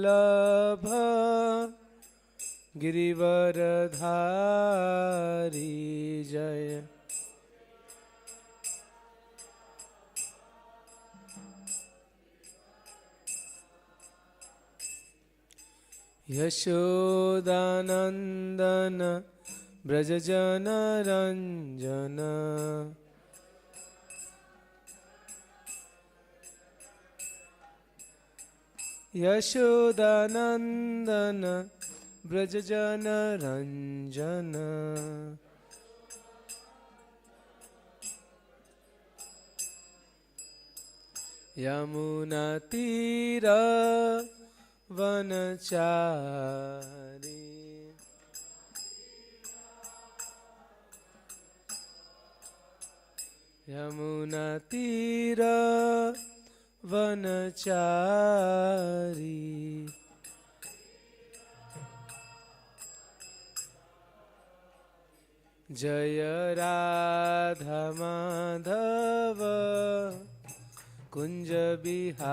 वल्लभ गिरिवरधारी जय। यशोदानंदन व्रजजनरंजन यशोदानंदन व्रजजनरंजन यमुनातीर वनचारी यमुनातीर वनचारी जय राधा माधव कुंज बिहारी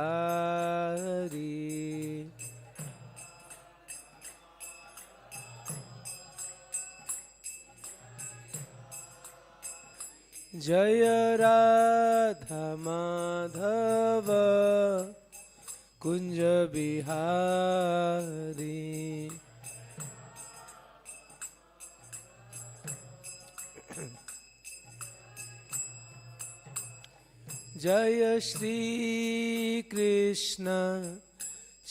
जय राधा माधव कुंज बिहारी जय श्री कृष्ण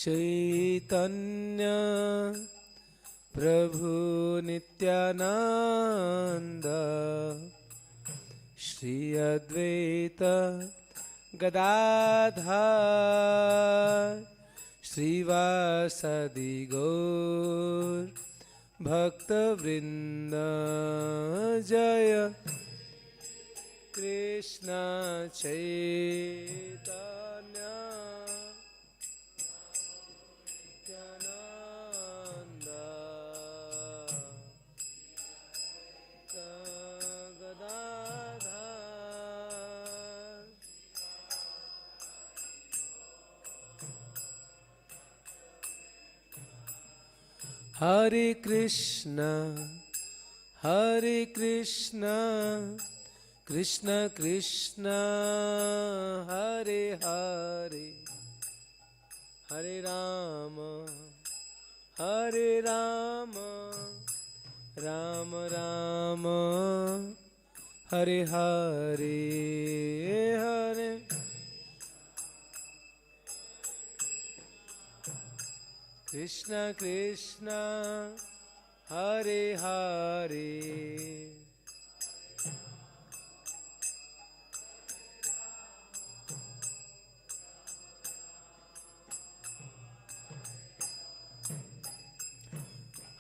चैतन्य प्रभु नित्यानंद श्री अद्वैत गदाधर श्रीवासदि गौर भक्तवृंद जय कृष्ण चैतन्य नित्यानंद गदाधर हरे कृष्ण कृष्ण कृष्ण हरे हरे हरे राम राम राम हरे हरे हरे कृष्ण कृष्ण हरे हरे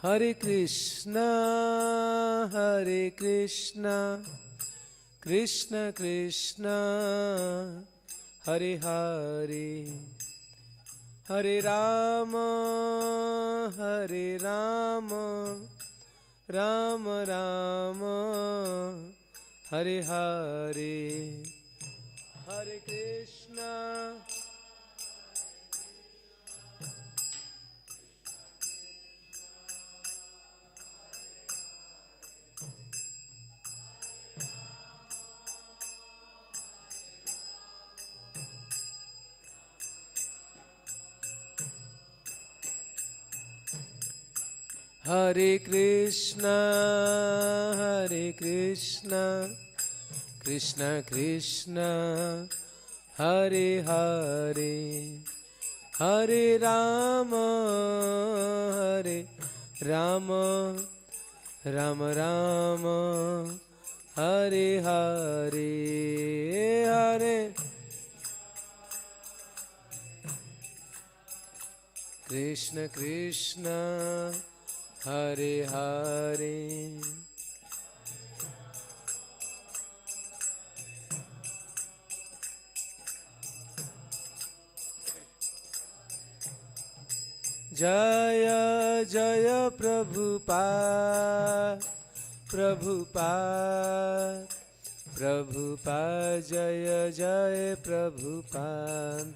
हरे कृष्ण कृष्ण कृष्ण हरे हरे हरे राम राम राम हरे हरे हरे कृष्ण हरे कृष्ण कृष्ण कृष्ण हरे हरे हरे राम राम राम हरे हरे हरे कृष्ण कृष्ण हरे हरे जय जय प्रभुपाद जय जय प्रभुपाद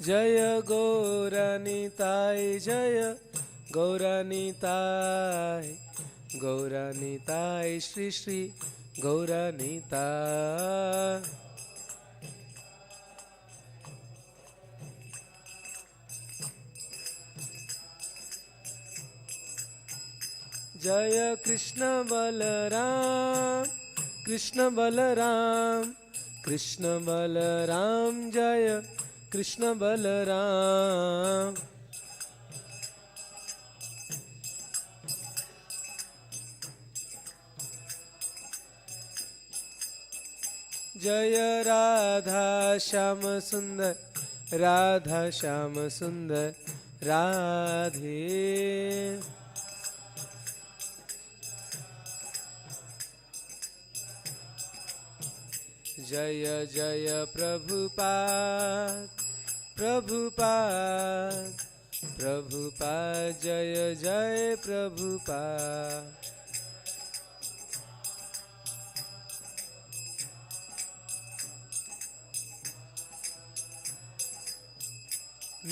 जय गौरनिताय जय गौरनिताय गौरनिताय श्री श्री गौरनिताय जय कृष्ण बलराम कृष्ण बलराम कृष्ण बलराम जय कृष्ण बलराम जय राधा श्याम सुंदर राधा श्याम सुंदर राधे जय जय प्रभुपाद प्रभुपाद प्रभुपाद जय जय प्रभुपाद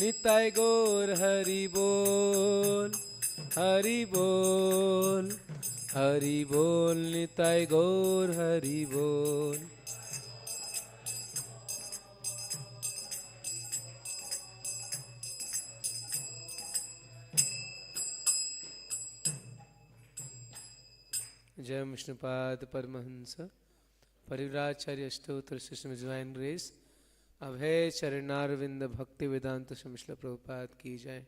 निताय गौर हरि बोल हरि बोल हरि बोल निताय गौर हरि बोल जय विष्णुपाद परमहंस परिव्राचार्य अष्टोत्तर श्री डिवाइन ग्रेस अभय चरणारविंद भक्ति वेदांत श्रील प्रभुपाद की जय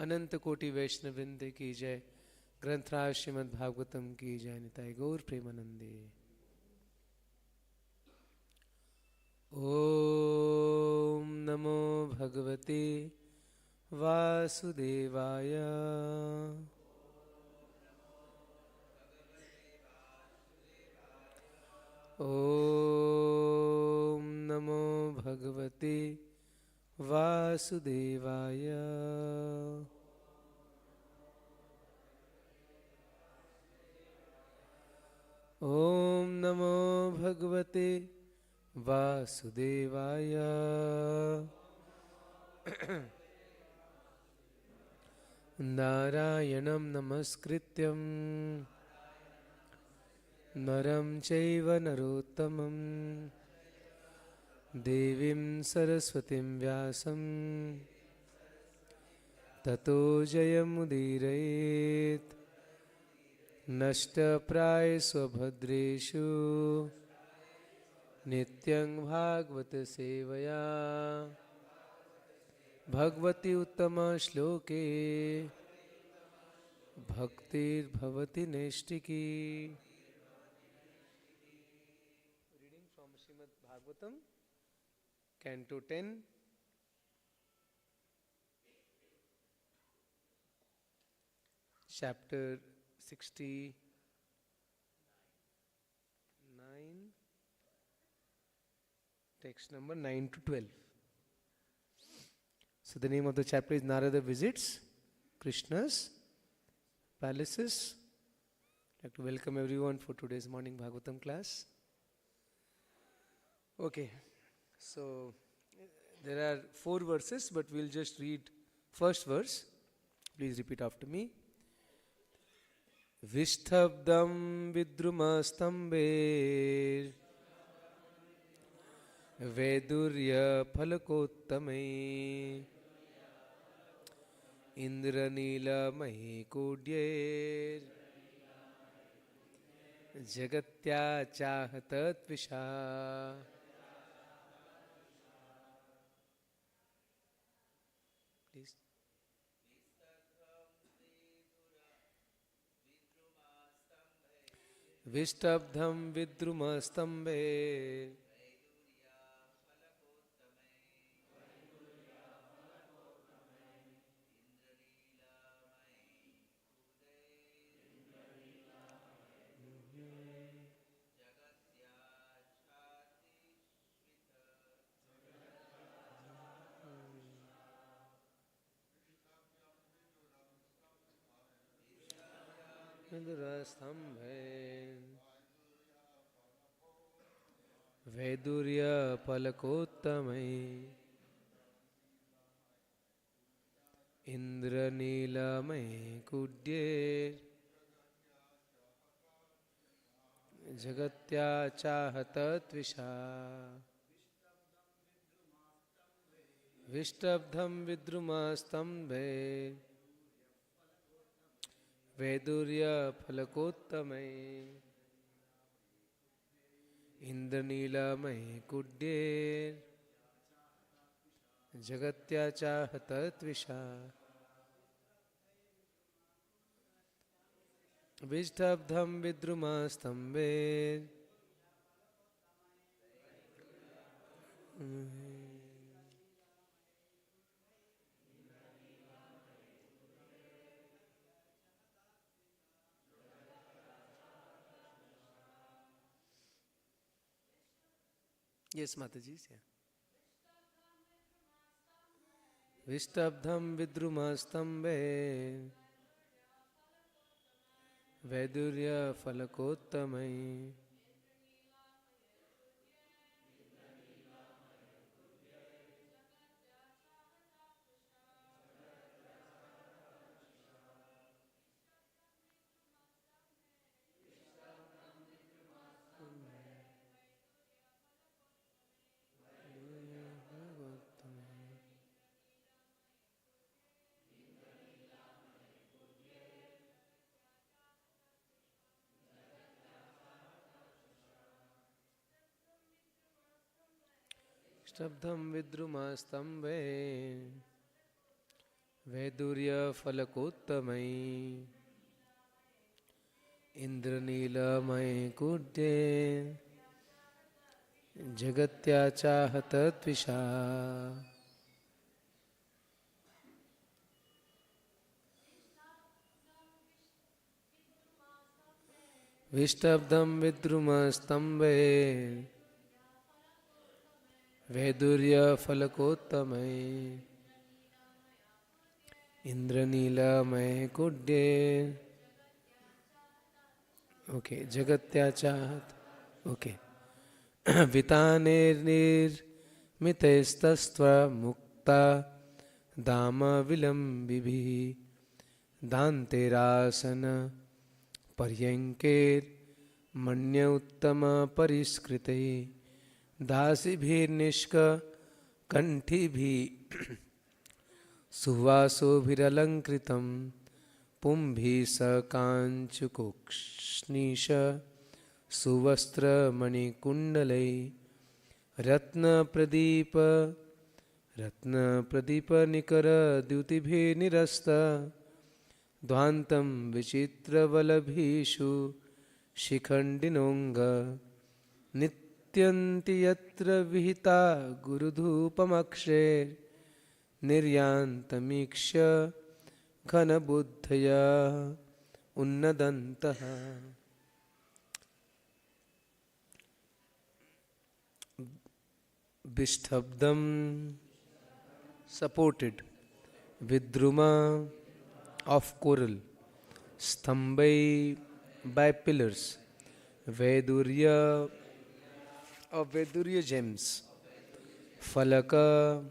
अनंत कोटि वैष्णव वृंद की जय ग्रंथराज श्रीमद् भागवतम की जय निताय गौर प्रेमानंदे ओम नमो भगवते वासुदेवाय ओम नमो भगवते वासुदेवाय ओम नमो भगवते वासुदेवाय नारायणं नमस्कृत्यं नरं चैव नरोत्तमं देवीं सरस्वतीं व्यासं ततो जयमुदीरयेत् नष्टप्रायस्वभद्रेषु नित्यं भागवत सेवया भगवती उत्तमश्लोके भक्तिर्भवति नैष्टिकी reading from Srimad Bhagavatam canto 10 chapter 69 text number 9 to 12. So the name of the chapter is Narada visits Krishna's palaces. I'd like to welcome everyone for today's morning Bhagavatam class. Okay, so there are 4 verses, but we'll just read first verse. Please repeat after me. viṣṭabdhaṁ vidruma-stambhair vaidūrya-phalakottamaiḥ indranīla-mayaiḥ kuḍyair jagatyā cāhata-tviṣā. Please. viṣṭabdhaṁ vidruma-stambhair vidruma-stambhair vaidūrya-phalakottamaiḥ indranīla-mayaiḥ kuḍyair jagatyā cāhata-tviṣā viṣṭabdhaṁ vidruma-stambhair vaidūrya-phalakottamaiḥ indranīla-mayaiḥ kuḍyair jagatyā cāhata-tviṣā viṣṭabdhaṁ vidruma-stambhair Yes, Mataji. Yeah. viṣṭabdhaṁ vidruma-stambhair vaidūrya-phalakottamaiḥ viṣṭabdhaṁ vidruma-stambhair vaidūrya-phalakottamaiḥ indranīla-mayaiḥ kuḍyair jagatyā cāhata-tviṣā viṣṭabdhaṁ vidruma-stambhair vaidūrya-phalakottamaiḥ indranīla-mayaiḥ kuḍyair okay jagatyā cāhata okay vitānair nirmitais muktā-dāma-vilambibhiḥ dāntair āsana-paryaṅkair maṇy-uttama-pariṣkṛtaiḥ दासिभिर् निṣka-kaṇṭhībhiḥ su-vāsobhir पुंभिः sa-kañcukoṣṇīṣa su-vastra-maṇi-kuṇḍalaiḥ ratna-pradīpa-nikara-dyutibhir nirasta ध्वान्तं vicitra-valabhīṣu शिखण्डिनोऽङ्ग नित्यन्ति यत्र विहितागुरुधूपम् अक्षैर् निर्यान्तमीक्ष्य घनबुद्धया उन्नदन्तः viṣṭabdhaṁ supported vidruma of coral stambhai by pillars vaidūrya of vaidūrya gems phalaka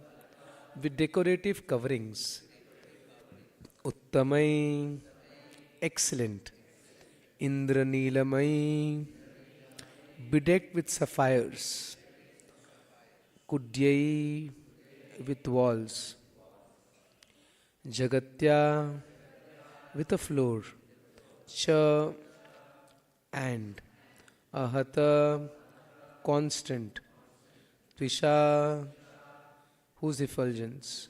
with decorative coverings uttamai excellent indranīla-mayaiḥ bedecked with sapphires kuḍyair with walls jagatyā with a floor cha and ahata constant tviṣā whose effulgence.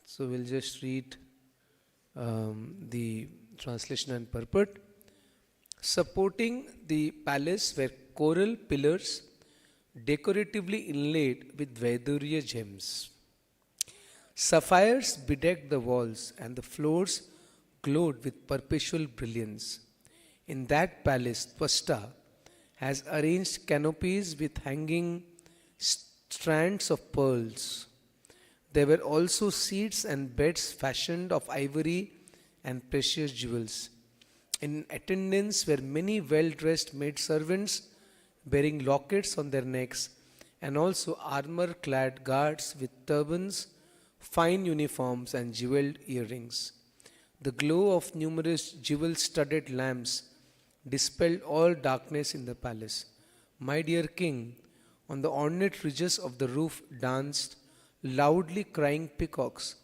So we'll just read the translation and purport. Supporting the palace were coral pillars decoratively inlaid with vaidūrya gems. Sapphires bedecked the walls and the floors glowed with perpetual brilliance. In that palace, tvaṣṭrā has arranged canopies with hanging strands of pearls. There were also seats and beds fashioned of ivory and precious jewels. In attendance were many well-dressed maidservants bearing lockets on their necks, and also armor-clad guards with turbans fine uniforms and jeweled earrings. The glow of numerous jewel-studded lamps dispelled all darkness in the palace. My dear king, on the ornate ridges of the roof danced loudly crying peacocks,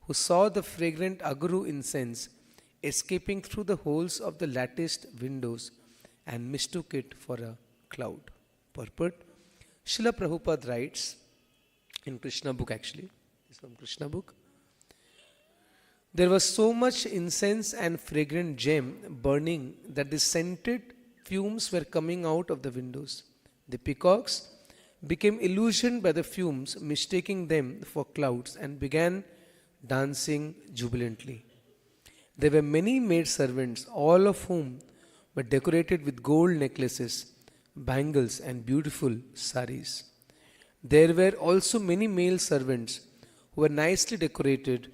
who saw the fragrant aguru incense escaping through the holes of the latticed windows and mistook it for a cloud. Purport: Srila Prabhupada writes in Krishna book, actually, it's from Krishna book. There was so much incense and fragrant gem burning that the scented fumes were coming out of the windows. The peacocks became illusioned by the fumes, mistaking them for clouds, and began dancing jubilantly. There were many maid servants, all of whom were decorated with gold necklaces, bangles, and beautiful saris. There were also many male servants who were nicely decorated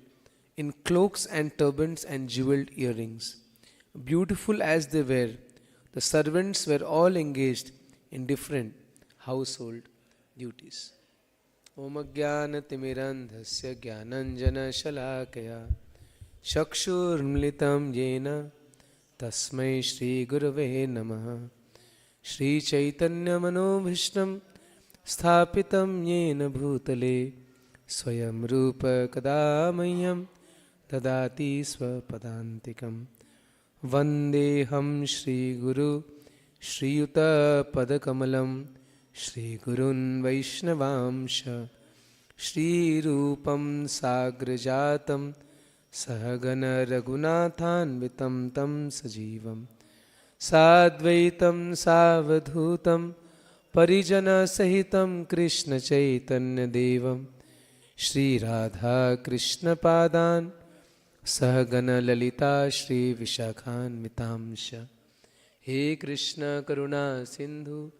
in cloaks and turbans and jeweled earrings. Beautiful as they were, the servants were all engaged in different household duties. Om Ajnana-timirandhasya Jnananjana-shalakaya Chakshurmilitam Yena Tasmai Shri Gurave Namaha. Shri Chaitanya Manobhishtam Sthapitam Yena Bhutale Swayam Rupa Kadamayyam Dadati Swapadantikam. Vandeham Shri Guru Shri Yuta Padakamalam Shri Gurun Vaishnavamsha Shri Rupam Sagrajatam Sahagana Raghunathanvitam Tam Sajivam Sadvaitam Savadhutam Parijana Sahitam Krishna Chaitanya Devam Shri Radha Krishna Padan Sahagana Lalita Shri Vishakhan Mitamsha. He Krishna Karuna Sindhu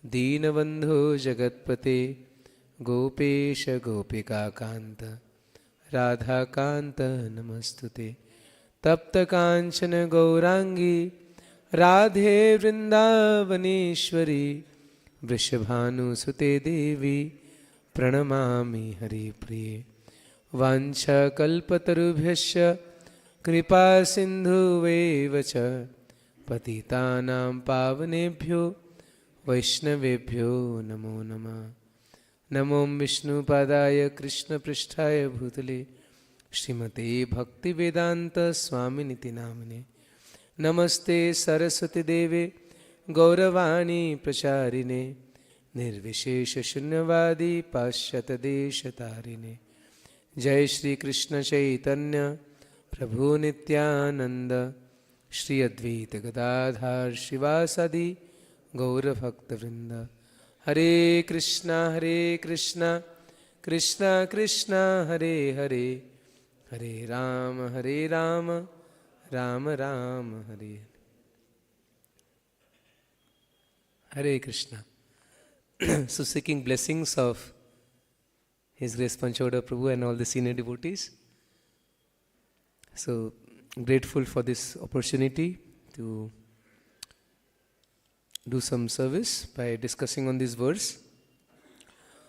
Deenabandhu Jagatpate Gopesha Gopika Kanta RadhaKanta Namastute. Tapta Kanchana Gaurangi Radhe Vrindavaneshwari Vrishabhanu Sute Devi Pranamami Hari Priye. Vancha kalpatarubhyasya kripa sindhu vevacha patitanam pavanebhyo vaishnavebhyo namo namah. Namo Vishnu Padaya Krishna Pristhaya Bhutale Srimate Bhakti Vedanta Swaminiti Namane. Namaste Saraswati Deve Gauravani Pracharine Nirvishesha Shunyavadi Pashyata Deshatarine. Jai Shri Krishna Chaitanya Prabhu Nityananda Shri Advaita Gadadhar Shivasadi Gaura Bhakta Vrinda. Hare Krishna Krishna Krishna Hare Hare Hare Rama Rama Rama Hare Hare Krishna. So seeking blessings of His Grace Panchoda Prabhu and all the senior devotees. So grateful for this opportunity to do some service by discussing on this verse.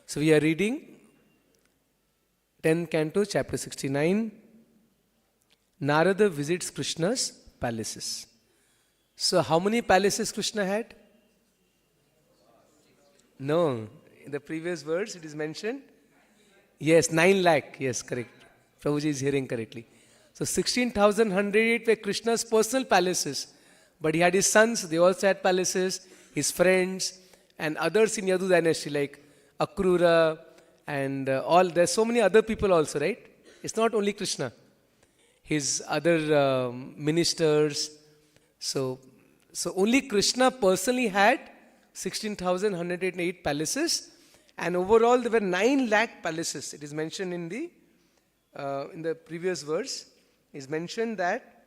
So we are reading 10th canto, chapter 69. Narada visits Krishna's palaces. So how many palaces Krishna had? No, in the previous verse it is mentioned. Yes, 9 lakh. Yes, correct. Prabhuji is hearing correctly. So 16,108 were Krishna's personal palaces. But he had his sons, they also had palaces, his friends, and others in Yadu dynasty like Akrura and all. There's so many other people also, right? It's not only Krishna. His other ministers. So only Krishna personally had 16,108 palaces. And overall there were 9 lakh palaces. It is mentioned in the previous verse. It is mentioned that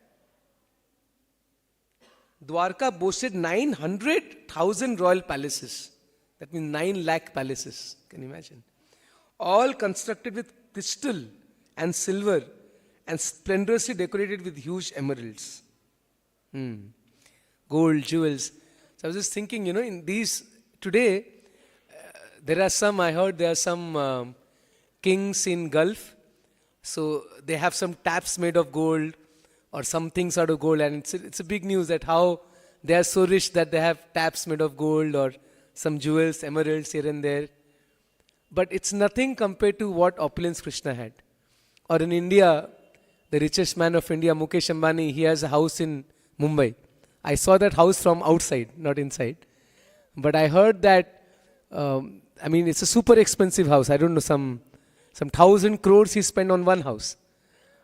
Dwarka boasted 900,000 royal palaces. That means 9 lakh palaces. Can you imagine? All constructed with crystal and silver and splendorously decorated with huge emeralds. Gold, jewels. So I was just thinking, in these, today, there are some, I heard there are some kings in Gulf So they have some taps made of gold or some things out of gold, and it's a big news that how they are so rich that they have taps made of gold or some jewels, emeralds here and there. But it's nothing compared to what opulence Krishna had. Or in India, the richest man of India, Mukesh Ambani, he has a house in Mumbai. I saw that house from outside, not inside. But I heard that, it's a super expensive house. I don't know, some 1,000 crores he spent on one house.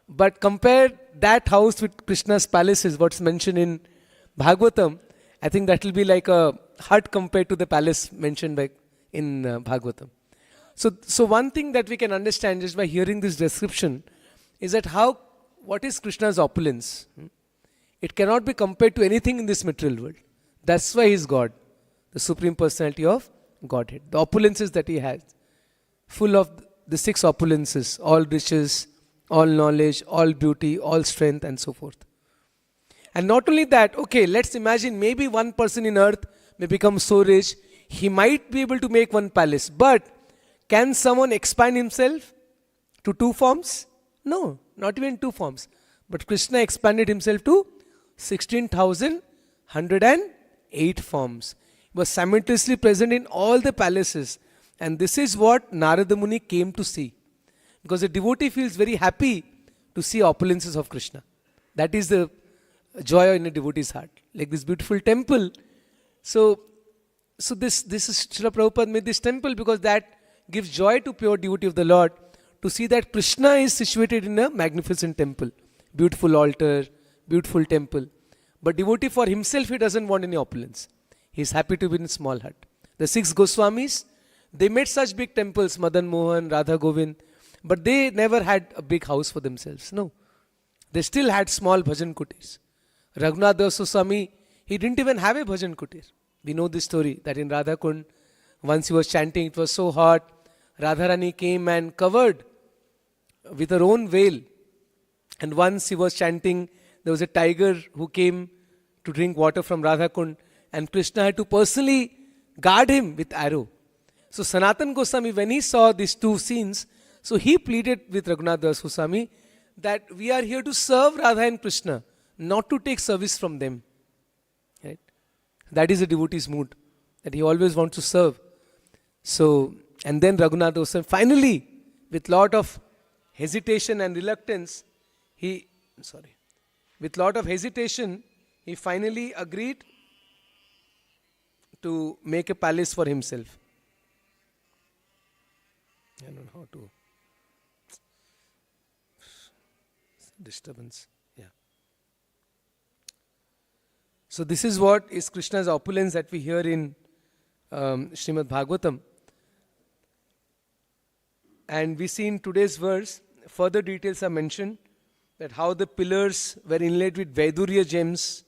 But compare that house with Krishna's palaces, what's mentioned in Bhagavatam, I think that will be like a hut compared to the palace mentioned in Bhagavatam. So one thing that we can understand just by hearing this description is that what is Krishna's opulence? It cannot be compared to anything in this material world. That's why he is God, the Supreme Personality of Godhead. The opulences that he has, full of the 6 opulences, all riches, all knowledge, all beauty, all strength, and so forth. And not only that, okay, let's imagine maybe one person in earth may become so rich, he might be able to make one palace. But can someone expand himself to 2 forms? No, not even 2 forms. But Krishna expanded himself to 16,108 forms. He was simultaneously present in all the palaces. And this is what Narada Muni came to see. Because the devotee feels very happy to see opulences of Krishna. That is the joy in a devotee's heart. Like this beautiful temple. So this is Srila Prabhupada made this temple because that gives joy to pure devotee of the Lord to see that Krishna is situated in a magnificent temple. Beautiful altar, beautiful temple. But devotee for himself, he doesn't want any opulence. He is happy to be in a small hut. The 6 Goswamis, they made such big temples, Madan Mohan, Radha Govind, but they never had a big house for themselves. No. They still had small bhajan kutis. Raghunath Das Goswami, he didn't even have a bhajan kutir. We know this story that in Radha Kund, once he was chanting, it was so hot, Radharani came and covered with her own veil. And once he was chanting, there was a tiger who came to drink water from Radha Kund, and Krishna had to personally guard him with arrow. So Sanatan Goswami, when he saw these 2 scenes, so he pleaded with Raghunath Das Goswami that we are here to serve Radha and Krishna, not to take service from them. Right? That is a devotee's mood, that he always wants to serve. So, and then Raghunath Das Goswami, finally, with lot of hesitation and reluctance, he finally agreed to make a palace for himself. I don't know how to. Disturbance. Yeah. So this is what is Krishna's opulence that we hear in Srimad Bhagavatam. And we see in today's verse, further details are mentioned, that how the pillars were inlaid with vaidūrya gems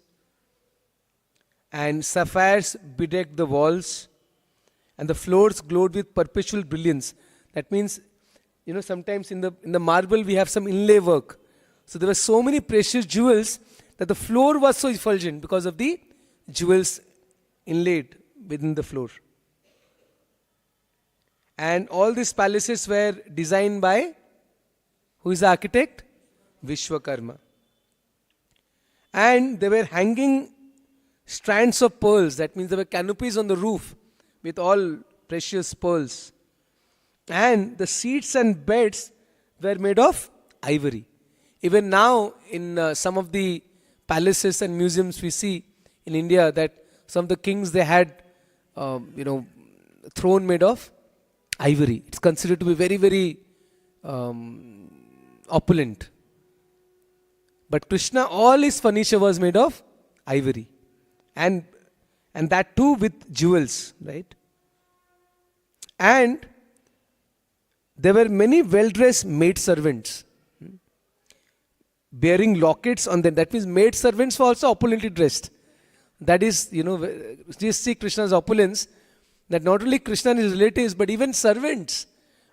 and sapphires bedecked the walls, and the floors glowed with perpetual brilliance. That means, sometimes in the marble we have some inlay work. So there were so many precious jewels that the floor was so effulgent because of the jewels inlaid within the floor. And all these palaces were designed by, who is the architect? Vishwakarma. And they were hanging strands of pearls. That means there were canopies on the roof with all precious pearls. And the seats and beds were made of ivory. Even now, in some of the palaces and museums we see in India, that some of the kings, they had, throne made of ivory. It's considered to be very, very opulent. But Krishna, all his furniture was made of ivory. And that too with jewels, right? And there were many well-dressed maid-servants bearing lockets on them. That means maid-servants were also opulently dressed. That is, just see Krishna's opulence, that not only Krishna and his relatives, but even servants,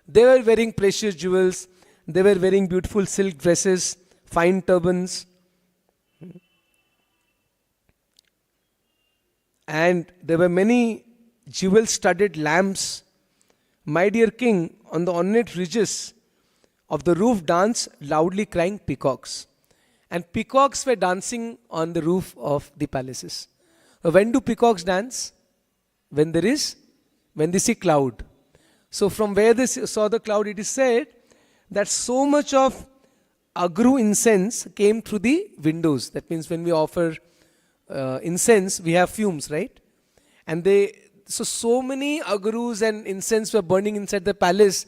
they were wearing precious jewels, they were wearing beautiful silk dresses, fine turbans. And there were many jewel-studded lamps. My dear king, on the ornate ridges of the roof danced loudly crying peacocks. And peacocks were dancing on the roof of the palaces. When do peacocks dance? When they see cloud. So from where they saw the cloud, it is said that so much of agru incense came through the windows. That means when we offer incense, we have fumes, right? And so many agrus and incense were burning inside the palace,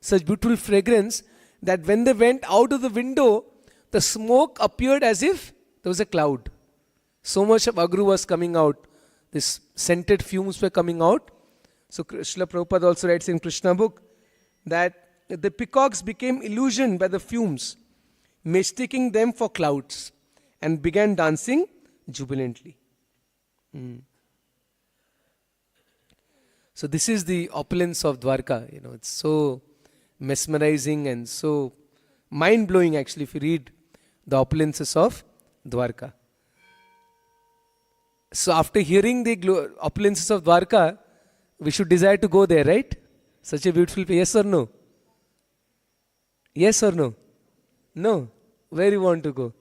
such beautiful fragrance, that when they went out of the window, the smoke appeared as if there was a cloud. So much of agru was coming out. These scented fumes were coming out. So Srila Prabhupada also writes in Krishna book that the peacocks became illusioned by the fumes, mistaking them for clouds, and began dancing jubilantly. So this is the opulence of Dwarka. It's so mesmerizing and so mind-blowing actually if you read the opulences of Dwarka. So after hearing the opulences of Dwarka, we should desire to go there, right? Such a beautiful place. Yes or no? Yes or no? No? Where you want to go?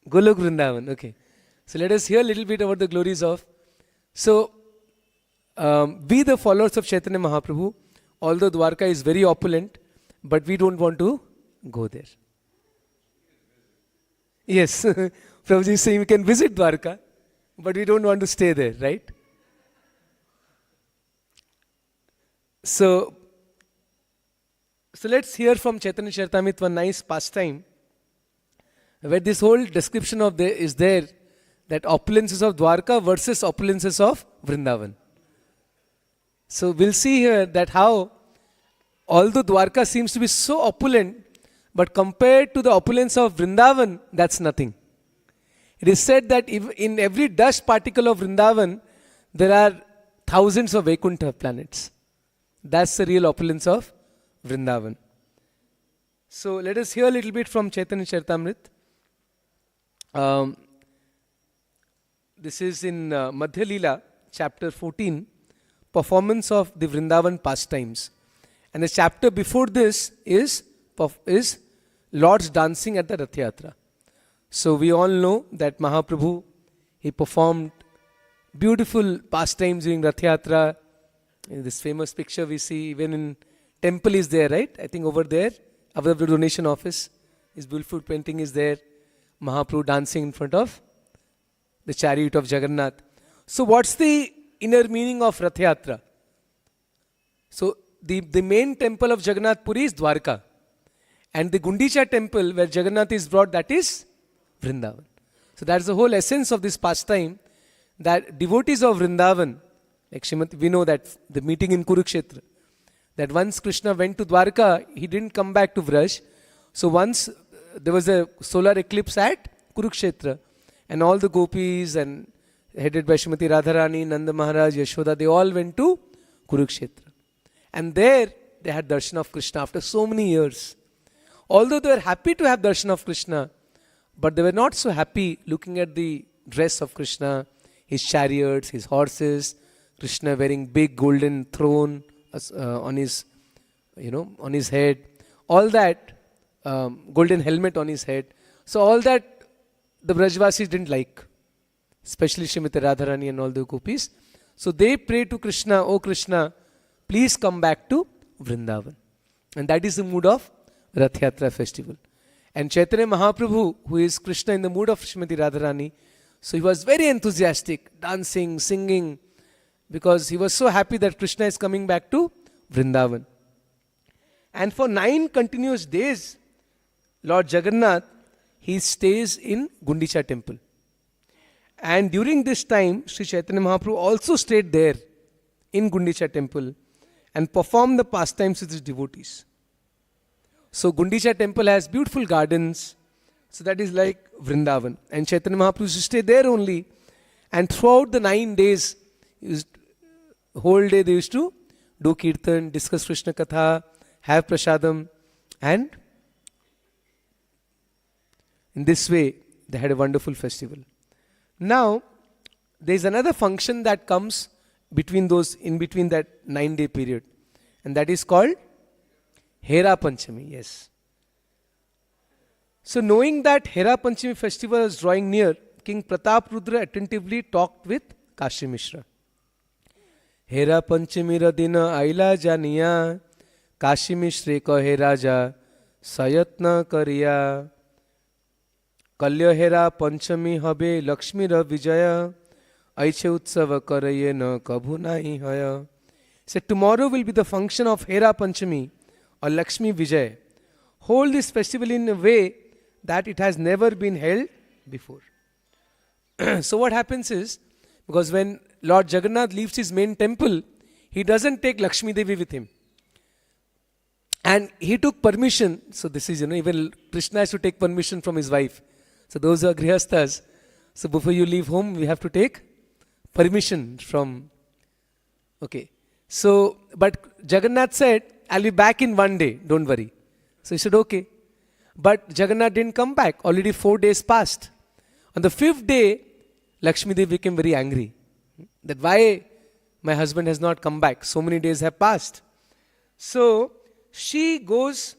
Golok Vrindavan. Okay. So let us hear a little bit about the glories of. So, we the followers of Chaitanya Mahaprabhu, although Dwarka is very opulent, but we don't want to go there. Yes. Prabhuji is saying we can visit Dwarka, but we don't want to stay there, right? So let's hear from Chaitanya Charitamrita one nice pastime where this whole description of is there, that opulences of Dwarka versus opulences of Vrindavan. So we'll see here that how, although Dwarka seems to be so opulent, but compared to the opulence of Vrindavan, that's nothing. It is said that in every dust particle of Vrindavan, there are thousands of Vaikuntha planets. That's the real opulence of Vrindavan. So let us hear a little bit from Chaitanya Charitamrita. This is in Madhya Leela, chapter 14, performance of the Vrindavan pastimes. And the chapter before this is Lord's dancing at the Rath Yatra. So we all know that Mahaprabhu, he performed beautiful pastimes during Rath Yatra. In this famous picture we see even in temple is there, right? I think over there, above the donation office, his beautiful painting is there. Mahaprabhu dancing in front of the chariot of Jagannath. So what's the inner meaning of Rath Yatra? So the main temple of Jagannath Puri is Dwarka. And the Gundicha temple where Jagannath is brought, that is Vrindavan. So that's the whole essence of this pastime, that devotees of Vrindavan, like Srimad, we know that the meeting in Kurukshetra, that once Krishna went to Dwarka, he didn't come back to Vraj. So once there was a solar eclipse at Kurukshetra, and all the gopis and headed by Srimati Radharani, Nanda Maharaj, Yashoda, they all went to Kurukshetra. And there they had darshan of Krishna after so many years. Although they were happy to have darshan of Krishna, but they were not so happy looking at the dress of Krishna, his chariots, his horses, Krishna wearing big golden throne on his head, all that, golden helmet on his head. So all that the Brajvasis didn't like, especially Srimati Radharani and all the gopis. So they pray to Krishna, "Oh Krishna, please come back to Vrindavan." And that is the mood of Rath Yatra festival. And Chaitanya Mahaprabhu, who is Krishna in the mood of Srimati Radharani, so he was very enthusiastic, dancing, singing, because he was so happy that Krishna is coming back to Vrindavan. And for 9 continuous days, Lord Jagannath, he stays in Gundicha temple. And during this time, Sri Chaitanya Mahaprabhu also stayed there in Gundicha temple and performed the pastimes with his devotees. So Gundicha temple has beautiful gardens. So that is like Vrindavan. And Chaitanya Mahaprabhu used to stay there only. And throughout the 9 days, whole day they used to do kirtan, discuss Krishna Katha, have prasadam, and in this way they had a wonderful festival. Now there is another function that comes in between that 9-day period, and that is called Hera Panchami, yes. So knowing that Hera Panchami festival is drawing near, King Pratap Rudra attentively talked with Kashi Mishra. Hera Panchami ra dina aila janiya, Kashi Mishre kahe raja, sayatna kariya. Kalya Hera Panchami habe Lakshmi ra vijaya, aiche utsava karaye na kabhu nahi haya. So tomorrow will be the function of Hera Panchami or Lakshmi Vijay. Hold this festival in a way that it has never been held before. So what happens is, because when Lord Jagannath leaves his main temple, he doesn't take Lakshmi Devi with him. And he took permission. So this is, even Krishna has to take permission from his wife. So those who are grihasthas, so before you leave home, we have to take permission from, okay. So, but Jagannath said, I'll be back in 1 day, don't worry. So he said, okay. But Jagannath didn't come back. Already 4 days passed. On the 5th day, Lakshmi Devi became very angry. That why my husband has not come back? So many days have passed. So she goes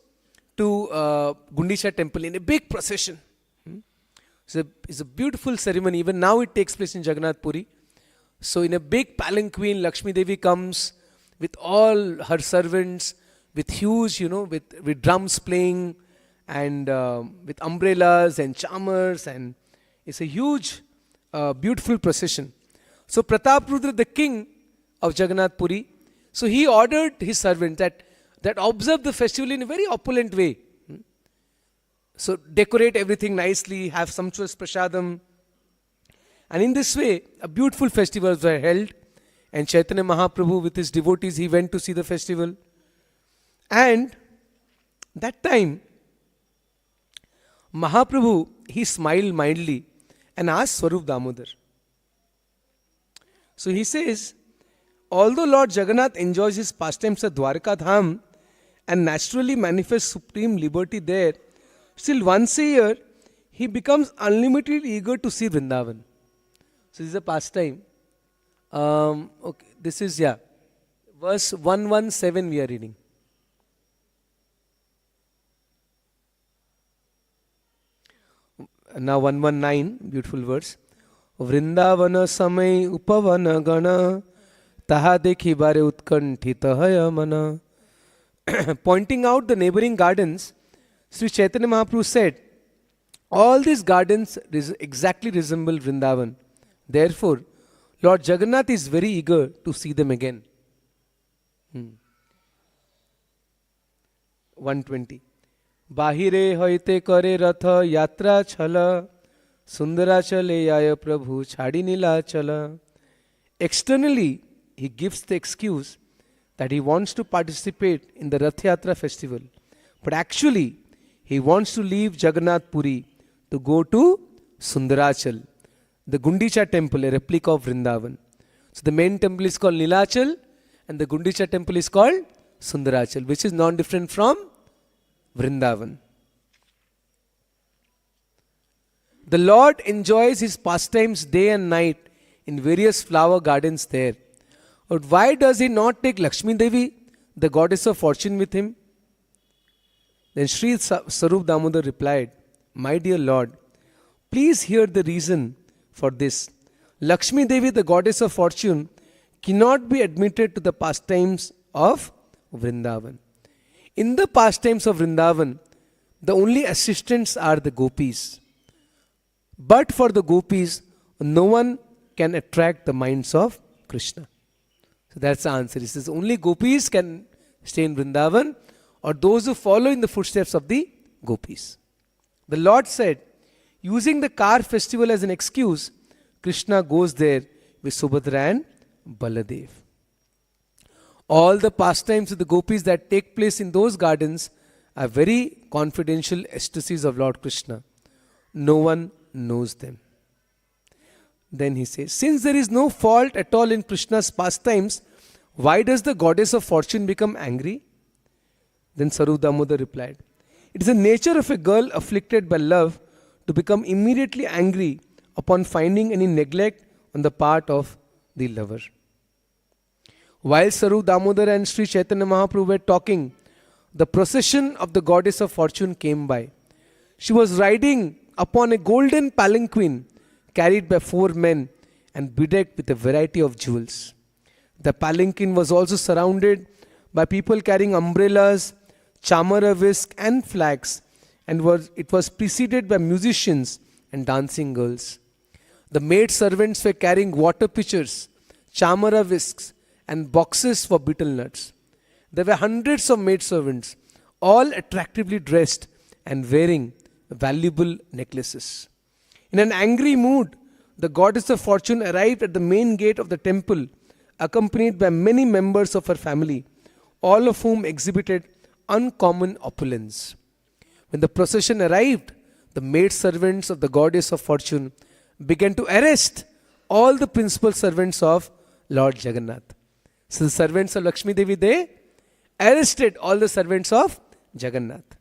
to Gundicha temple in a big procession. It's a beautiful ceremony. Even now it takes place in Jagannath Puri. So in a big palanquin, Lakshmi Devi comes with all her servants, with huge, with drums playing, and with umbrellas and charmers, and it's a huge, beautiful procession. So Pratap Rudra, the king of Jagannath Puri, so he ordered his servants that observe the festival in a very opulent way. So decorate everything nicely, have sumptuous prasadam. And in this way, a beautiful festivals were held. And Chaitanya Mahaprabhu with his devotees, he went to see the festival. And that time, Mahaprabhu, he smiled mildly and asked Swarup Damodar. So he says, although Lord Jagannath enjoys his pastimes at Dwarka-dham and naturally manifests supreme liberty there, still once a year, he becomes unlimitedly eager to see Vrindavan. So this is a pastime. Okay, this is, verse 117 we are reading. Now 119, beautiful verse. Vrindavana samay upavana gana, taha dekhi bare utkanthita haya mana. Pointing out the neighboring gardens, Sri Chaitanya Mahaprabhu said, all these gardens exactly resemble Vrindavan. Therefore, Lord Jagannath is very eager to see them again. 120. Bahire hoite kare ratha yatra chala, sundara chale aya prabhu chadi nila chala. Externally, he gives the excuse that he wants to participate in the Rath Yatra festival. But actually, he wants to leave Jagannath Puri to go to Sundarachal, the Gundicha temple, a replica of Vrindavan. So the main temple is called Nilachal and the Gundicha temple is called Sundarachal, which is non-different from Vrindavan. The Lord enjoys his pastimes day and night in various flower gardens there. But why does he not take Lakshmi Devi, the goddess of fortune, with him? Then Sri Swarup Damodar replied, my dear Lord, please hear the reason for this. Lakshmi Devi, the goddess of fortune, cannot be admitted to the pastimes of Vrindavan. In the pastimes of Vrindavan, the only assistants are the gopis. But for the gopis, no one can attract the minds of Krishna. So that's the answer. He says only gopis can stay in Vrindavan, or those who follow in the footsteps of the gopis. The Lord said, using the car festival as an excuse, Krishna goes there with Subhadra and Baladev. All the pastimes of the gopis that take place in those gardens are very confidential ecstasies of Lord Krishna. No one knows them. Then he says, since there is no fault at all in Krishna's pastimes, why does the goddess of fortune become angry? Then Swarup Damodar replied, it is the nature of a girl afflicted by love to become immediately angry upon finding any neglect on the part of the lover. While Swarup Damodar and Sri Chaitanya Mahaprabhu were talking, the procession of the goddess of fortune came by. She was riding upon a golden palanquin carried by 4 men and bedecked with a variety of jewels. The palanquin was also surrounded by people carrying umbrellas, chamara whisk and flags, and it was preceded by musicians and dancing girls. The maid servants were carrying water pitchers, chamara whisks and boxes for betel nuts. There were hundreds of maid servants, all attractively dressed and wearing valuable necklaces. In an angry mood, the goddess of fortune arrived at the main gate of the temple, accompanied by many members of her family, all of whom exhibited uncommon opulence. When the procession arrived, the maid servants of the goddess of fortune began to arrest all the principal servants of Lord Jagannath. So the servants of Lakshmi Devi, they arrested all the servants of Jagannath.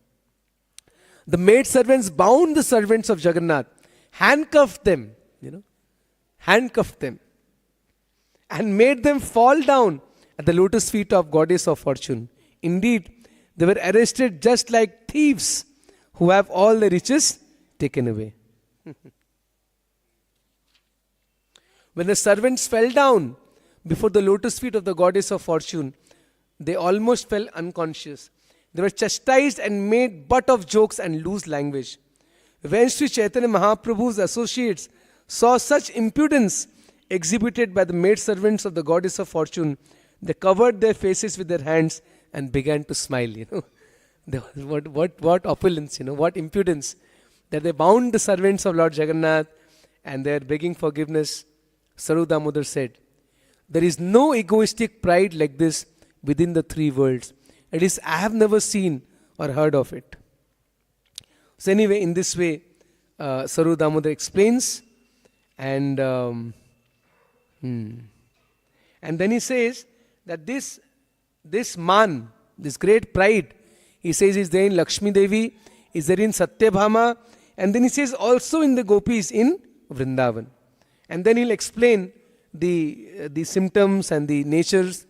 The maid servants bound the servants of Jagannath, handcuffed them, handcuffed them, and made them fall down at the lotus feet of goddess of fortune. Indeed, they were arrested just like thieves who have all their riches taken away. When the servants fell down before the lotus feet of the goddess of fortune, they almost fell unconscious. They were chastised and made butt of jokes and loose language. When Sri Chaitanya Mahaprabhu's associates saw such impudence exhibited by the maid servants of the goddess of fortune, they covered their faces with their hands and began to smile. What opulence, what impudence. That they bound the servants of Lord Jagannath and they are begging forgiveness. Saru Damodar said, there is no egoistic pride like this within the 3 worlds. At least I have never seen or heard of it. So anyway, in this way, Saru Damodar explains, and then he says that this man, this great pride, he says is there in Lakshmi Devi, is there in Satyabhama, and then he says also in the gopis in Vrindavan. And then he'll explain the symptoms and the natures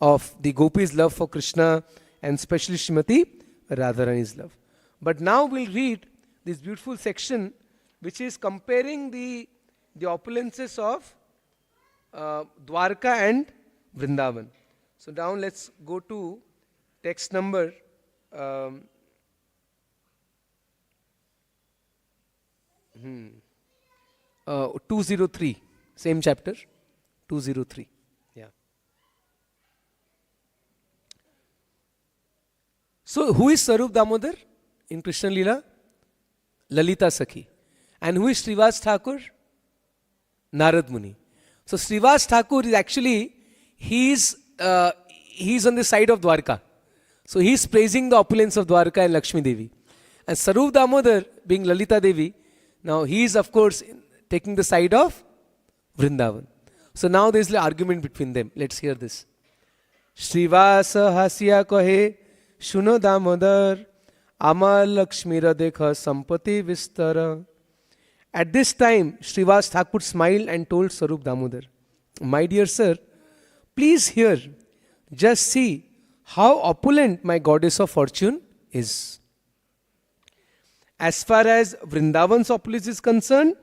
of the gopis' love for Krishna, and especially Srimati Radharani's love. But now we'll read this beautiful section which is comparing the opulences of Dwarka and Vrindavan. So now let's go to text number 203, same chapter, 203. Yeah. So who is Sarup Damodar in Krishna Leela? Lalita Sakhi. And who is Srivas Thakur? Narad Muni. So Srivas Thakur is actually, he's on the side of Dwarka. So he's praising the opulence of Dwarka and Lakshmi Devi. And Sarup Damodar, being Lalita Devi, now he is of course taking the side of Vrindavan. So now there is an argument between them. Let's hear this. Srivasa hasya kohe shuno Damodar Amar Lakshmira dekha sampati vistara. At this time, Srivas Thakur smiled and told Sarup Damodar, my dear sir, please hear, just see how opulent my goddess of fortune is. As far as Vrindavan's opulence is concerned,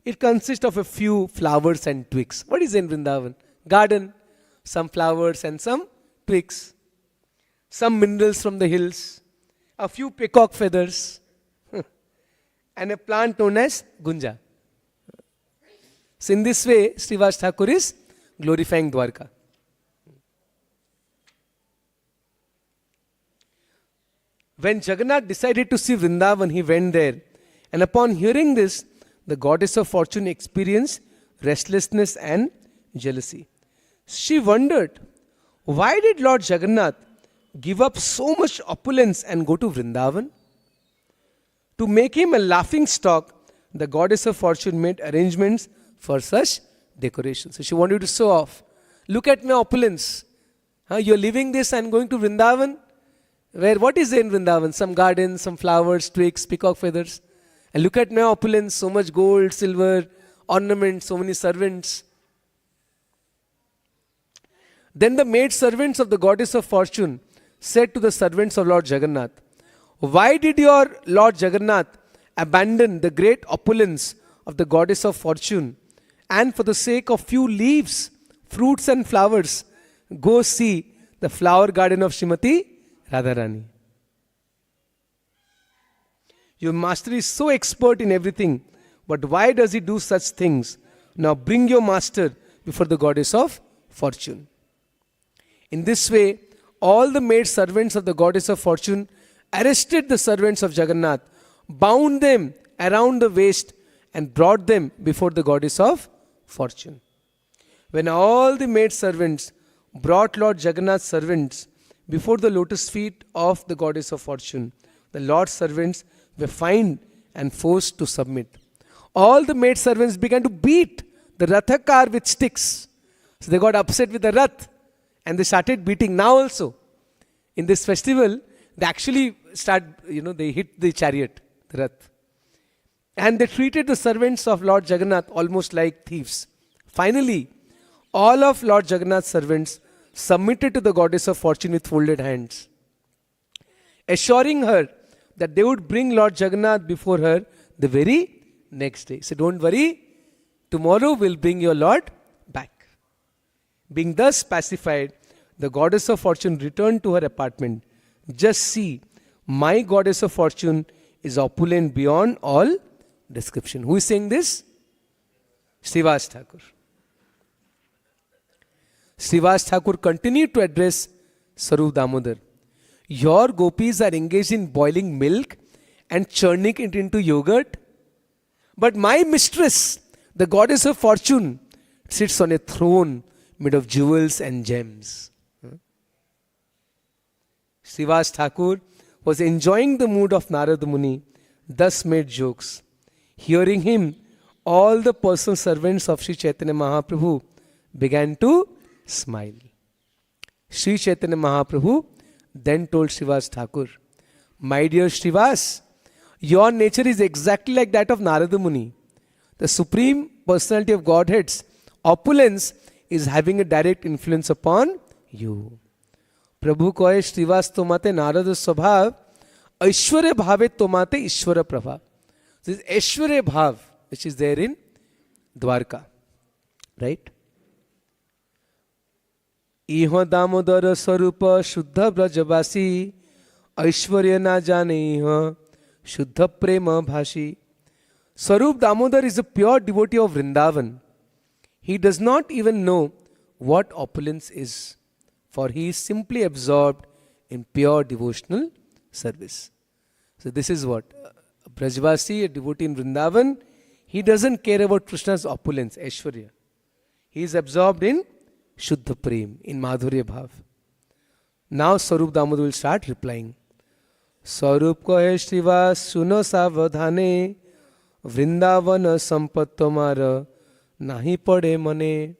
it consists of a few flowers and twigs. What is in Vrindavan? Garden, some flowers and some twigs, some minerals from the hills, a few peacock feathers, and a plant known as gunja. So in this way, Srivas Thakur is glorifying Dwarka. When Jagannath decided to see Vrindavan, he went there. And upon hearing this, the goddess of fortune experienced restlessness and jealousy. She wondered, why did Lord Jagannath give up so much opulence and go to Vrindavan? To make him a laughing stock, the goddess of fortune made arrangements for such decorations. So she wanted to show off. Look at my opulence. You're leaving this and going to Vrindavan? Where what is there in Vrindavan? Some gardens, some flowers, twigs, peacock feathers. And look at my opulence, so much gold, silver, ornaments, so many servants. Then the maid servants of the goddess of fortune said to the servants of Lord Jagannath, "Why did your Lord Jagannath abandon the great opulence of the goddess of fortune, and for the sake of few leaves, fruits and flowers, go see the flower garden of Srimati Radharani? Your master is so expert in everything, but why does he do such things? Now bring your master before the goddess of fortune." In this way, all the maid servants of the goddess of fortune arrested the servants of Jagannath, bound them around the waist, and brought them before the goddess of fortune. When all the maid servants brought Lord Jagannath's servants before the lotus feet of the goddess of fortune, the Lord's servants were fined and forced to submit. All the maid servants began to beat the ratha car with sticks. So they got upset with the rath and they started beating. Now also, in this festival, they actually they hit the chariot, the rath. And they treated the servants of Lord Jagannath almost like thieves. Finally, all of Lord Jagannath's servants submitted to the goddess of fortune with folded hands, assuring her that they would bring Lord Jagannath before her the very next day. So don't worry, tomorrow we'll bring your Lord back. Being thus pacified, the goddess of fortune returned to her apartment. Just see, my goddess of fortune is opulent beyond all description. Who is saying this? Srivas Thakur. Srivas Thakur continued to address Sarup Damodar. Your gopis are engaged in boiling milk and churning it into yogurt. But my mistress, the goddess of fortune, sits on a throne made of jewels and gems. Srivas Thakur was enjoying the mood of Narada Muni, thus made jokes. Hearing him, all the personal servants of Sri Chaitanya Mahaprabhu began to smile. Sri Chaitanya Mahaprabhu then told Srivas Thakur, "My dear Srivas, your nature is exactly like that of Narada Muni. The Supreme Personality of Godhead's opulence is having a direct influence upon you." Prabhu कहे श्रीवास तोमाते नारद स्वभाव ऐश्वर्य भावे तोमाते ईश्वर प्रभाव. This ऐश्वर्य भाव which is there in Dwarka, right? इह दामोदर स्वरूप शुद्ध ब्रजवासी ऐश्वर्य ना जाने इह शुद्ध प्रेम भाषी. Swarup Damodar is a pure devotee of Vrindavan. He does not even know what opulence is, for he is simply absorbed in pure devotional service. So this is what? A Brajvasi, a devotee in Vrindavan, he doesn't care about Krishna's opulence, Aishwarya. He is absorbed in Shuddha Prem, in Madhurya Bhav. Now Swarup Damodar will start replying. Swarup kahe Srivas suno savadhane Vrindavan sampat tomara nahi pade mane.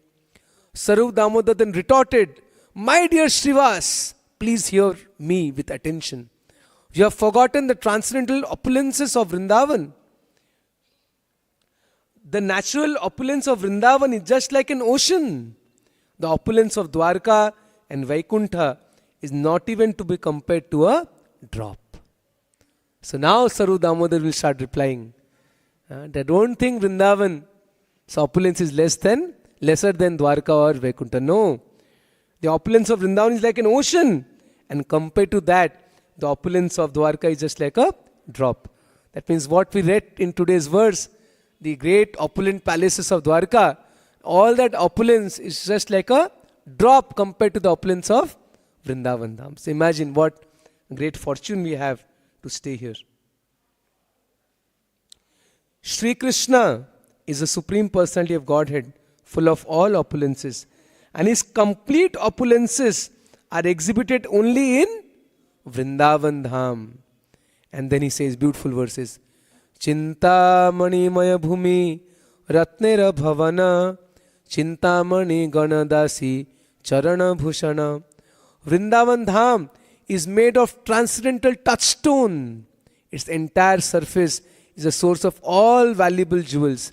Swarup Damodar then retorted, "My dear Srivas, please hear me with attention. You have forgotten the transcendental opulences of Vrindavan. The natural opulence of Vrindavan is just like an ocean. The opulence of Dwarka and Vaikuntha is not even to be compared to a drop." So now Swarup Damodar will start replying. They don't think Vrindavan's opulence is lesser than Dwarka or Vaikuntha. No. The opulence of Vrindavan is like an ocean. And compared to that, the opulence of Dwarka is just like a drop. That means what we read in today's verse, the great opulent palaces of Dwarka, all that opulence is just like a drop compared to the opulence of Vrindavan Dham. So imagine what great fortune we have to stay here. Sri Krishna is the Supreme Personality of Godhead, full of all opulences. And his complete opulences are exhibited only in Vrindavan Dham. And then he says beautiful verses. Chintamani-maya bhumi ratnera bhavana Chintamani ganadasi charana bhushana. Vrindavan Dham is made of transcendental touchstone. Its entire surface is a source of all valuable jewels.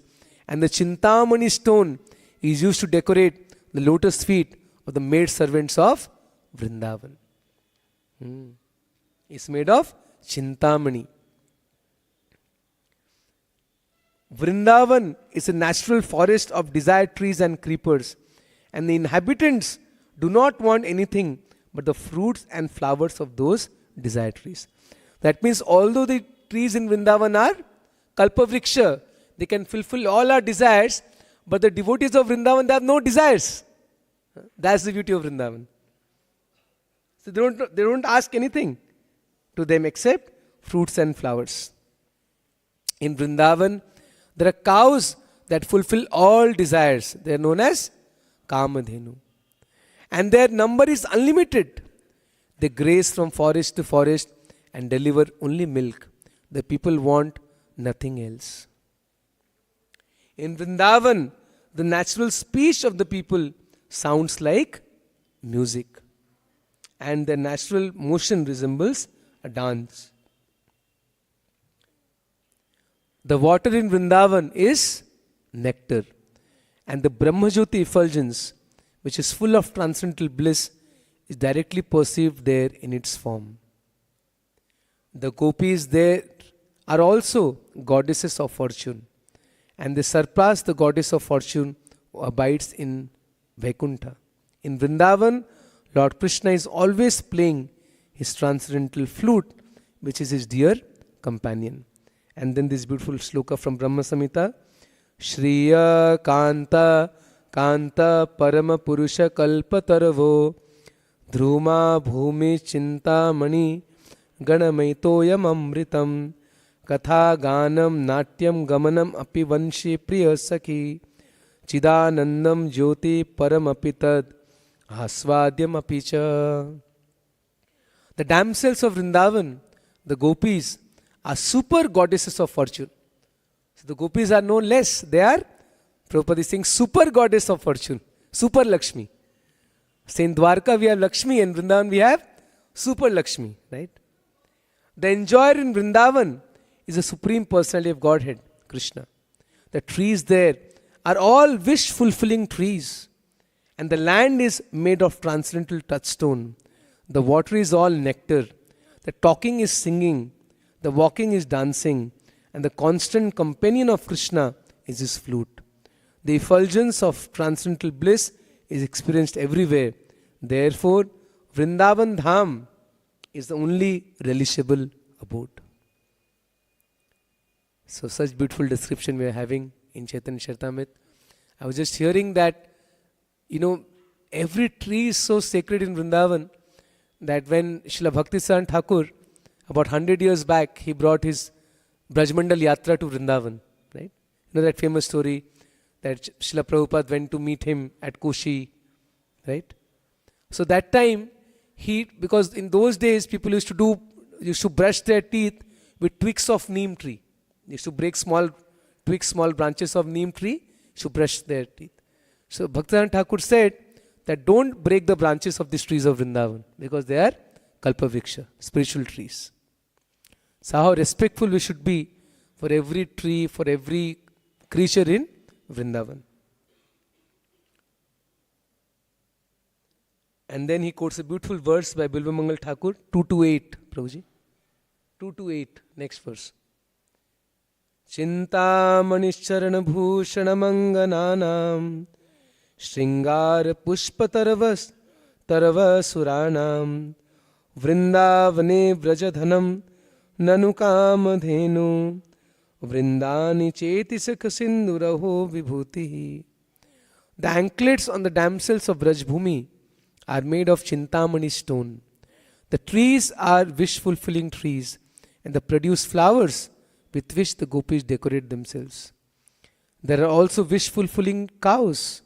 And the Chintamani stone is used to decorate the lotus feet of the maid servants of Vrindavan. It's made of Chintamani. Vrindavan is a natural forest of desired trees and creepers, and the inhabitants do not want anything but the fruits and flowers of those desired trees. That means although the trees in Vrindavan are kalpavriksha, they can fulfill all our desires, but the devotees of Vrindavan, they have no desires. That's the beauty of Vrindavan. So they don't ask anything to them except fruits and flowers. In Vrindavan, there are cows that fulfill all desires. They are known as Kamadhenu. And their number is unlimited. They graze from forest to forest and deliver only milk. The people want nothing else. In Vrindavan, the natural speech of the people sounds like music. And their natural motion resembles a dance. The water in Vrindavan is nectar, and the Brahmajyoti effulgence, which is full of transcendental bliss, is directly perceived there in its form. The gopis there are also goddesses of fortune, and they surpass the goddess of fortune who abides in Vaikuntha. In Vrindavan, Lord Krishna is always playing his transcendental flute, which is his dear companion. And then this beautiful shloka from Brahma Samhita. Shriya Kanta Kanta Parama Purusha Kalpataravo Dhruma Bhumi Chintamani Ganamaitoyam Amritam Katha Ganam Natyam Gamanam Api Vanshi Priya Sakhi Chidanandam Jyoti Paramapitad Asvadyam Apicha. The damsels of Vrindavan, the gopis, are super goddesses of fortune. So the gopis are no less. They are, Prabhupada is saying, super goddess of fortune. Super Lakshmi. So in Dwarka we have Lakshmi, and Vrindavan we have super Lakshmi. Right? The enjoyer in Vrindavan is the Supreme Personality of Godhead, Krishna. The trees there are all wish-fulfilling trees. And the land is made of transcendental touchstone. The water is all nectar. The talking is singing. The walking is dancing, and the constant companion of Krishna is his flute. The effulgence of transcendental bliss is experienced everywhere. Therefore, Vrindavan Dham is the only relishable abode. So such beautiful description we are having in Chaitanya Charitamrita. I was just hearing that, every tree is so sacred in Vrindavan that when Srila Bhakti-Siddhanta Thakur, about 100 years back, he brought his Brajmandal Yatra to Vrindavan. Right? You know that famous story that Srila Prabhupada went to meet him at Koshi. Right? So that time, because in those days people used to brush their teeth with twigs of neem tree. They used to break small branches of neem tree to brush their teeth. So Bhakti-Siddhanta Thakur said that don't break the branches of these trees of Vrindavan because they are kalpavriksha, spiritual trees. So how respectful we should be for every tree, for every creature in Vrindavan. And then he quotes a beautiful verse by Bilvamangal Thakur, 228, Prabhuji. 228, next verse. Chintamani bhushana mangananam Shringar pushpatarvas suranam Vrindavane vrajadhanam Nanukamadhenu Vrindani chetisaka sinduraho vibhuti. The anklets on the damsels of Brajbhumi are made of Chintamani stone. The trees are wish-fulfilling trees, and they produce flowers with which the gopis decorate themselves. There are also wish-fulfilling cows,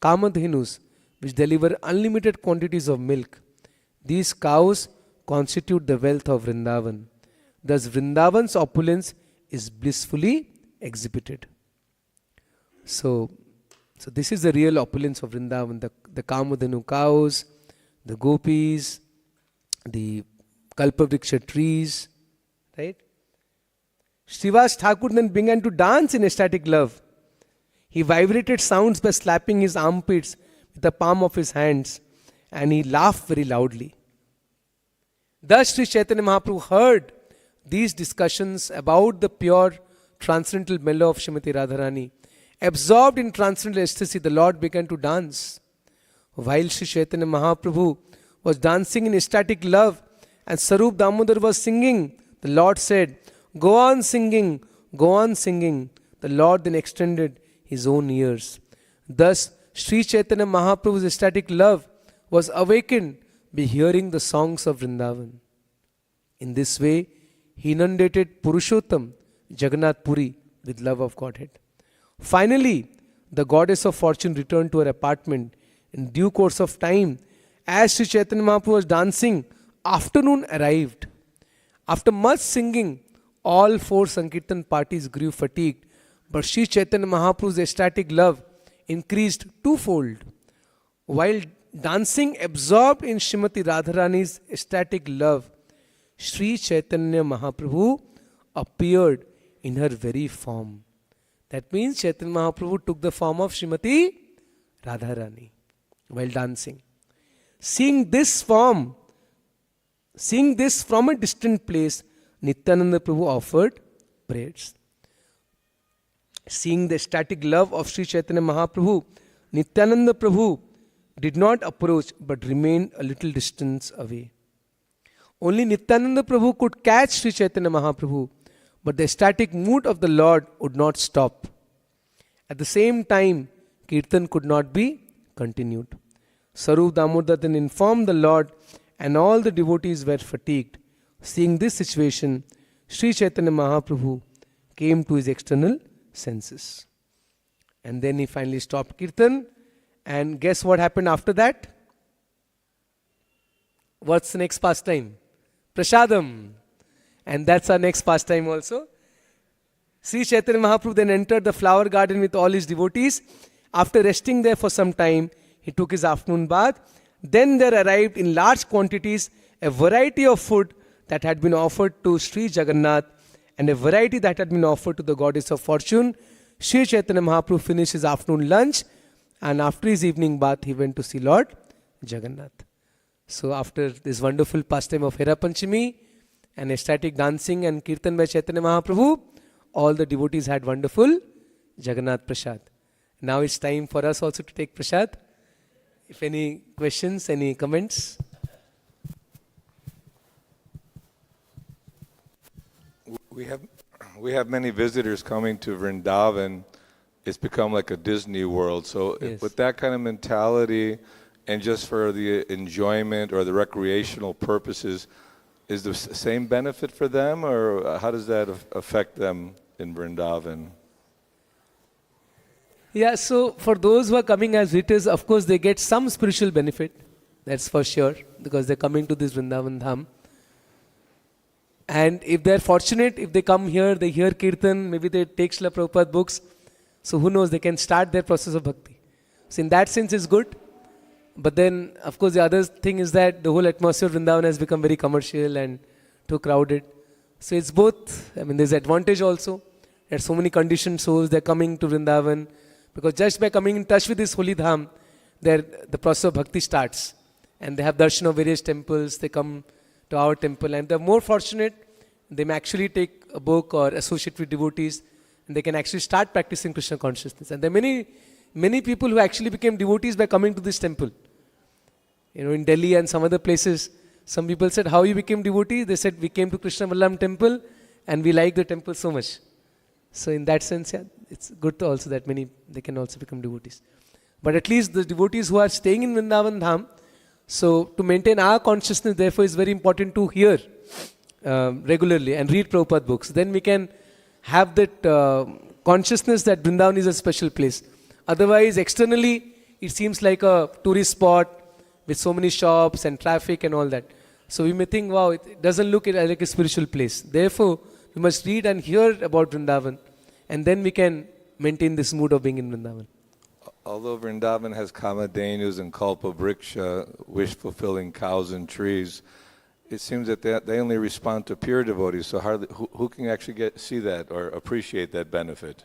Kamadhenus, which deliver unlimited quantities of milk. These cows constitute the wealth of Vrindavan. Thus, Vrindavan's opulence is blissfully exhibited. So this is the real opulence of Vrindavan. The Kamadhenu cows, the gopis, the Kalpavriksha trees, right? Srivas Thakur then began to dance in ecstatic love. He vibrated sounds by slapping his armpits with the palm of his hands, and he laughed very loudly. Thus Sri Chaitanya Mahaprabhu heard these discussions about the pure transcendental mellow of Srimati Radharani. Absorbed in transcendental ecstasy, the Lord began to dance. While Sri Chaitanya Mahaprabhu was dancing in ecstatic love and Sarup Damodar was singing, the Lord said, "Go on singing, go on singing." The Lord then extended his own ears. Thus, Sri Chaitanya Mahaprabhu's ecstatic love was awakened by hearing the songs of Vrindavan. In this way, he inundated Purushottam, Jagannath Puri, with love of Godhead. Finally, the goddess of fortune returned to her apartment. In due course of time, as Sri Chaitanya Mahaprabhu was dancing, afternoon arrived. After much singing, all four Sankirtan parties grew fatigued, but Sri Chaitanya Mahaprabhu's ecstatic love increased twofold. While dancing absorbed in Srimati Radharani's ecstatic love, Sri Chaitanya Mahaprabhu appeared in her very form. That means Chaitanya Mahaprabhu took the form of Srimati Radharani while dancing. Seeing this from a distant place, Nityananda Prabhu offered prayers. Seeing the ecstatic love of Sri Chaitanya Mahaprabhu, Nityananda Prabhu did not approach but remained a little distance away. Only Nityananda Prabhu could catch Sri Chaitanya Mahaprabhu, but the ecstatic mood of the Lord would not stop. At the same time, Kirtan could not be continued. Sarup Damodar then informed the Lord, and all the devotees were fatigued. Seeing this situation, Sri Chaitanya Mahaprabhu came to his external senses. And then he finally stopped Kirtan. And guess what happened after that? What's the next pastime? Prasadam. And that's our next pastime also. Sri Chaitanya Mahaprabhu then entered the flower garden with all his devotees. After resting there for some time, he took his afternoon bath. Then there arrived in large quantities a variety of food that had been offered to Sri Jagannath and a variety that had been offered to the goddess of fortune. Sri Chaitanya Mahaprabhu finished his afternoon lunch, and after his evening bath, he went to see Lord Jagannath. So after this wonderful pastime of Hera Panchami and ecstatic dancing and Kirtan by Chaitanya Mahaprabhu, all the devotees had wonderful Jagannath Prasad. Now it's time for us also to take Prasad. If any questions, any comments? We have many visitors coming to Vrindavan. It's become like a Disney world. So Yes. with that kind of mentality and just for the enjoyment or the recreational purposes, is the same benefit for them, or how does that affect them in Vrindavan? Yeah, so for those who are coming as visitors, of course they get some spiritual benefit. That's for sure, because they're coming to this Vrindavan Dham. And if they're fortunate, if they come here, they hear Kirtan, maybe they take Srila Prabhupada books. So who knows, they can start their process of bhakti. So in that sense, it's good. But then, of course, the other thing is that the whole atmosphere of Vrindavan has become very commercial and too crowded. So it's both. I mean, there's advantage also. There's so many conditioned souls, they're coming to Vrindavan. Because just by coming in touch with this holy dham, the process of bhakti starts. And they have darshan of various temples, they come to our temple. And they're more fortunate, they may actually take a book or associate with devotees, and they can actually start practicing Krishna consciousness. And there are many people who actually became devotees by coming to this temple. You know, in Delhi and some other places, some people said, how you became devotee? They said, we came to Krishna-Vallam temple and we like the temple so much. So in that sense, yeah, it's good to also that they can also become devotees. But at least the devotees who are staying in Vrindavan Dham, so to maintain our consciousness, therefore, is very important to hear regularly and read Prabhupada books. Then we can have that consciousness that Vrindavan is a special place. Otherwise, externally, it seems like a tourist spot with so many shops and traffic and all that. So we may think, wow, it doesn't look like a spiritual place. Therefore, we must read and hear about Vrindavan, and then we can maintain this mood of being in Vrindavan. Although Vrindavan has kamadhenus and kalpa-vriksha, wish-fulfilling cows and trees, it seems that they only respond to pure devotees. So who can actually see that or appreciate that benefit?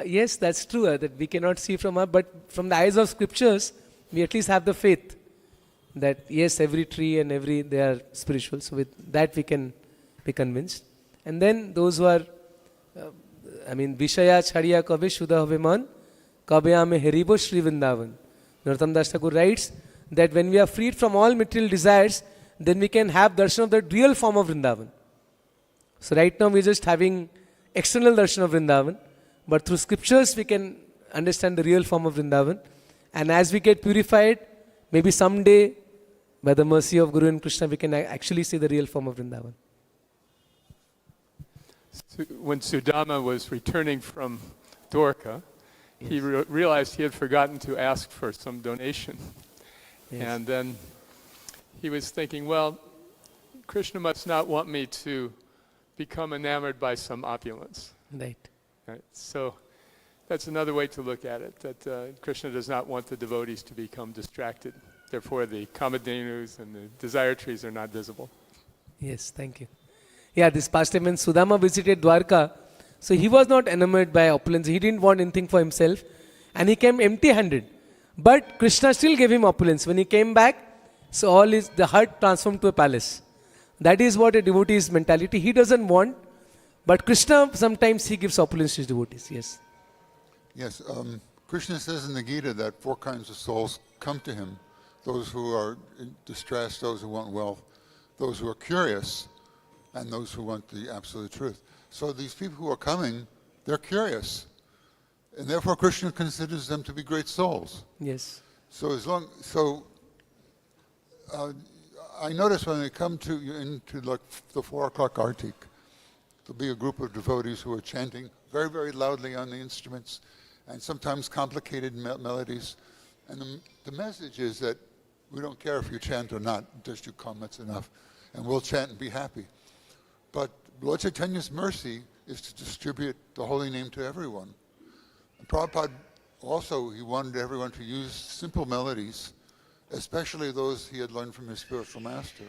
Yes, that's true, that we cannot see from our, but from the eyes of scriptures, we at least have the faith. that yes, every tree and they are spiritual. So with that we can be convinced. And then those who are, Vishaya chhadiya kabe shuddha hobe man, kabe ame heribo Shri Vrindavan. Narottam Das Thakur writes that when we are freed from all material desires, then we can have darshan of the real form of Vrindavan. So right now we are just having external darshan of Vrindavan, but through scriptures we can understand the real form of Vrindavan. And as we get purified, maybe someday, by the mercy of Guru and Krishna, we can actually see the real form of Vrindavan. When Sudama was returning from Dwarka, he realized he had forgotten to ask for some donation. Yes. And then he was thinking, well, Krishna must not want me to become enamored by some opulence. Right. So that's another way to look at it, that Krishna does not want the devotees to become distracted. Therefore, the kamadhenus and the desire trees are not visible. Yes, thank you. Yeah, this past time when Sudama visited Dwarka, so he was not enamored by opulence. He didn't want anything for himself. And he came empty-handed. But Krishna still gave him opulence. When he came back, so the hut transformed to a palace. That is what a devotee's mentality. He doesn't want, but Krishna sometimes he gives opulence to his devotees. Yes. Yes. Krishna says in the Gita that 4 kinds of souls come to him. Those who are distressed, those who want wealth, those who are curious, and those who want the absolute truth. So these people who are coming, they're curious. And therefore Krishna considers them to be great souls. Yes. I notice when they come into like the 4 o'clock artik, there'll be a group of devotees who are chanting very, very loudly on the instruments, and sometimes complicated melodies. And the message is that we don't care if you chant or not, just you come, that's enough. And we'll chant and be happy. But Lord Chaitanya's mercy is to distribute the holy name to everyone. And Prabhupada also, he wanted everyone to use simple melodies, especially those he had learned from his spiritual master,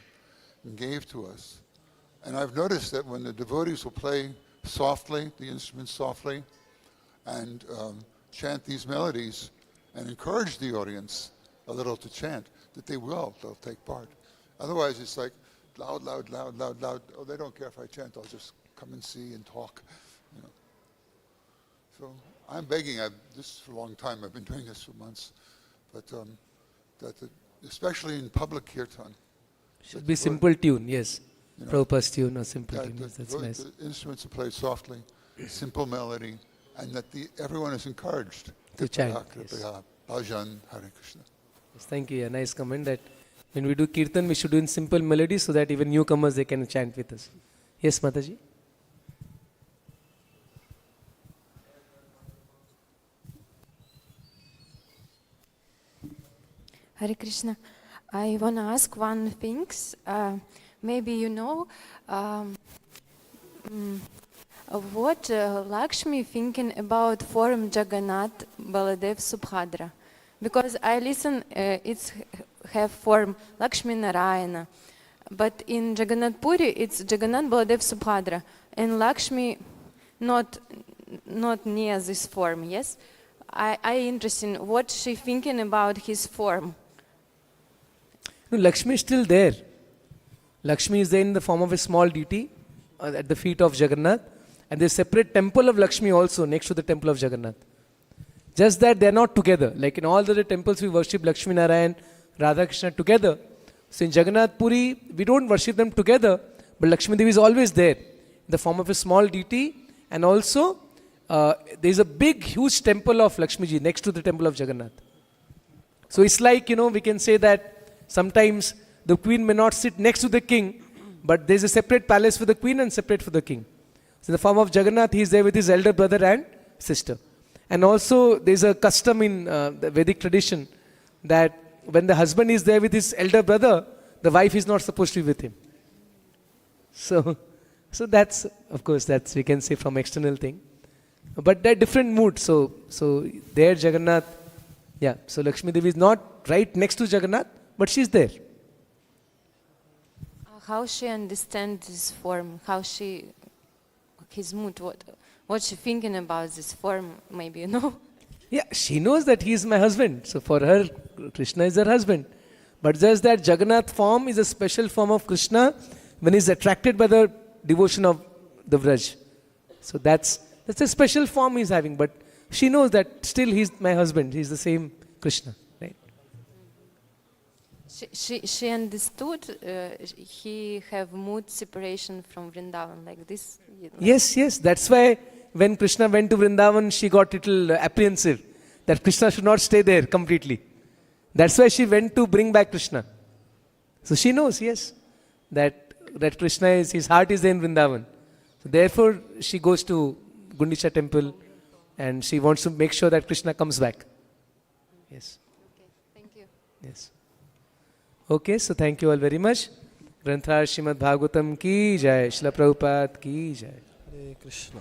and gave to us. And I've noticed that when the devotees will play softly, the instruments softly, and chant these melodies, and encourage the audience a little to chant, that they'll take part. Otherwise it's like loud, loud, loud, loud, loud. Oh, they don't care if I chant, I'll just come and see and talk. So I'm begging, this for a long time, I've been doing this for months, but especially in public kirtan. Should be simple tune, yes. Prabhupada's tune or simple tune, that's nice. The instruments are played softly, simple melody, and that everyone is encouraged to chant. Yes. Bhajan, Hare Krishna. Yes, thank you. A nice comment that when we do kirtan, we should do in simple melody so that even newcomers, they can chant with us. Yes, Mataji? Hare Krishna. I want to ask one thing. Maybe you know what Lakshmi thinking about form Jagannath, Baladev, Subhadra. Because I listen, it's have form Lakshmi Narayana. But in Jagannath Puri, it's Jagannath, Baladev, Subhadra. And Lakshmi not near this form, yes? I interested in what she thinking about his form. No, Lakshmi is still there. Lakshmi is there in the form of a small deity at the feet of Jagannath. And there's a separate temple of Lakshmi also next to the temple of Jagannath. Just that they're not together. Like in all the other temples we worship Lakshmi Narayan, Radha Krishna together. So in Jagannath Puri, we don't worship them together, but Lakshmi Devi is always there in the form of a small deity. And also, there's a big, huge temple of Lakshmi Ji next to the temple of Jagannath. So it's like, we can say that sometimes the queen may not sit next to the king, but there's a separate palace for the queen and separate for the king. So in the form of Jagannath, he is there with his elder brother and sister. And also, there's a custom in the Vedic tradition that when the husband is there with his elder brother, the wife is not supposed to be with him. So that's, of course, that's, we can say from external thing. But they're different moods. So there Jagannath, yeah. So Lakshmi Devi is not right next to Jagannath, but she's there. How she understands this form? How his mood? What she thinking about this form? Maybe you know. Yeah, she knows that he is my husband. So for her, Krishna is her husband. But just that Jagannath form is a special form of Krishna when he's attracted by the devotion of the Vraj. So that's a special form he's having. But she knows that still he's my husband. He's the same Krishna. Right? She understood he have mood separation from Vrindavan like this. You know. Yes. That's why when Krishna went to Vrindavan, she got a little apprehensive that Krishna should not stay there completely. That's why she went to bring back Krishna. So she knows, yes, that Krishna is, his heart is in Vrindavan. So therefore, she goes to Gundicha temple and she wants to make sure that Krishna comes back. Yes. Okay, thank you. Yes. Okay, so thank you all very much. Granthar Srimad Bhagavatam ki jai, Srila Prabhupada ki jai. Hare Krishna.